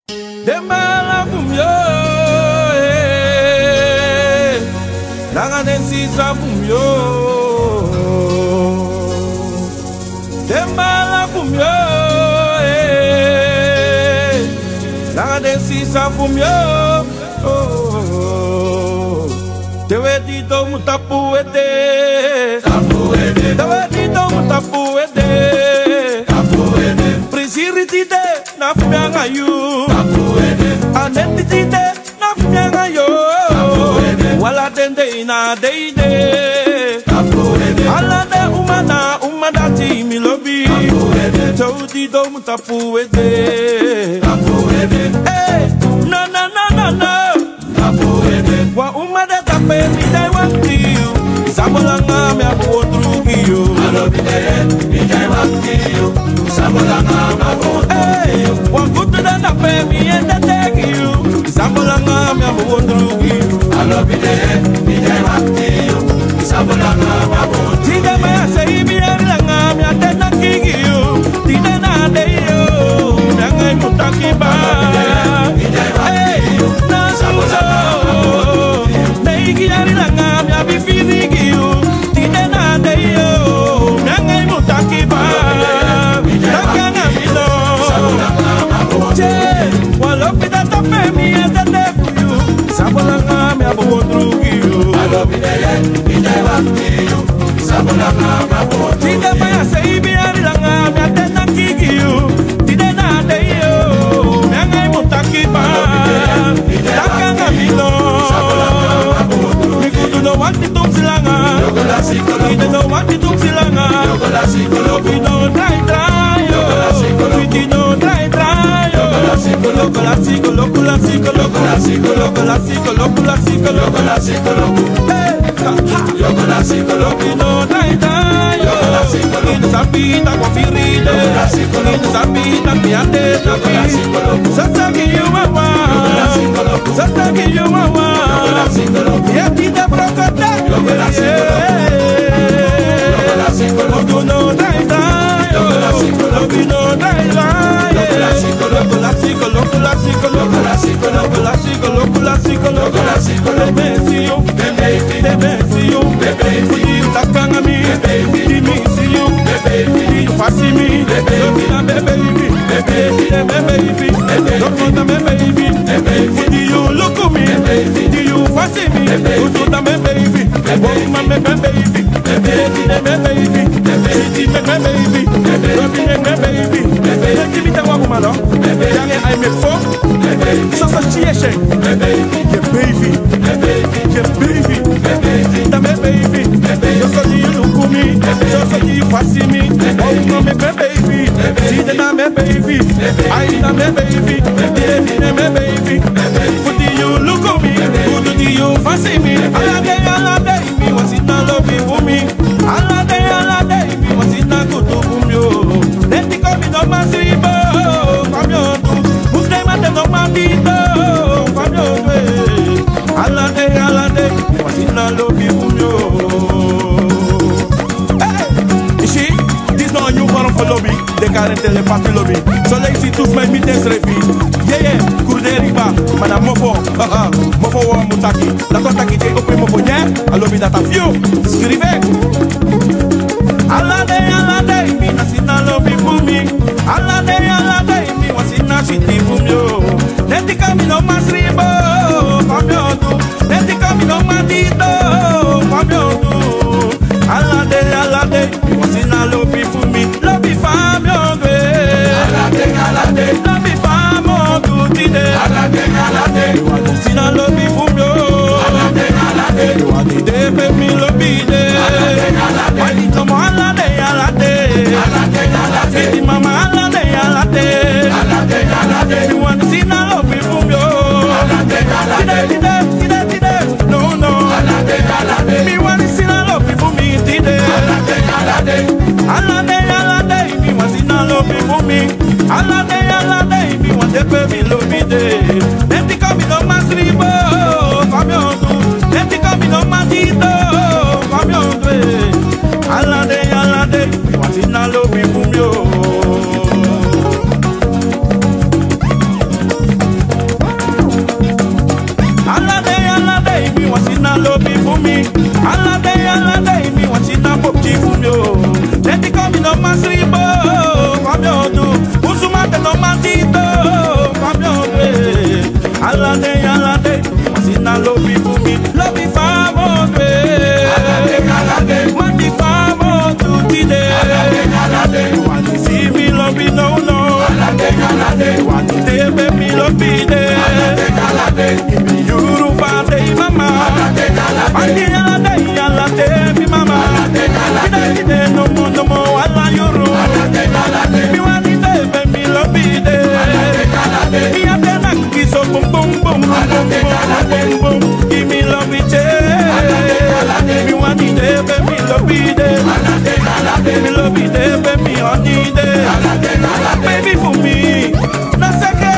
Dembala fumyo, nanga densi sa fumyo. Dembala fumyo, nanga densi sa fumyo. Dewe di do mutapu ede, dewe di do mutapu ede. Prisiri tide na fumyanga yu. Aneti tide na fumyanga yo. Wala dende ina deide. Ala de umada ti mi lobi. Todi do mutapu ede. Hey, no. Wa umada tape mi dai wakti you. Sabolanga mi abu drugi you. Alo bideye mi dai wakti you. Sabolanga mi abu drugi you. Wa kutu da tape mi ende tegi you. Sabolanga mi abu drugi you. Alo bideye mi dai wakti you. Sabolanga mi abu drugi you. Tide maya sei mi langa mi ande nakigi you. Tide na de you. Mi angai mutaki ba. Mi dai wakti you. Sabolanga Kiari langa mi abi finigi you. Tide na de yo. Nanga imutaki ba. Nanga mi lo. Che, walo pita tape mi ende deku you. Sabolanga mi abu wondrugi you. Alo bideye mi jai wakti you. Sabolanga mi abu wondrugi you. Tide maya sei biari langa mi ande nakigi you. Tide na de yo. Nanga imutaki ba. Nanga mi lo. No want to do silanga. We don't know what to do silanga. We don't try. We don't try. love be there. Give me you day, mama. Andi ala day, mi mama. Ida no more, ala yoro. Mi wani day, baby, love be there. Mi ate na kiso, boom, boom, boom, boom, boom. Give me love it, mi wani day, baby, love be there. Baby, love it, baby, honey day. Baby, for me, no second.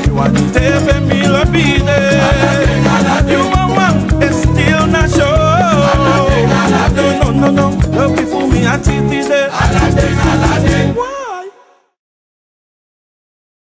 You want to tell me, love be there. You want one, it's still not sure. No, love be for me, I see it there.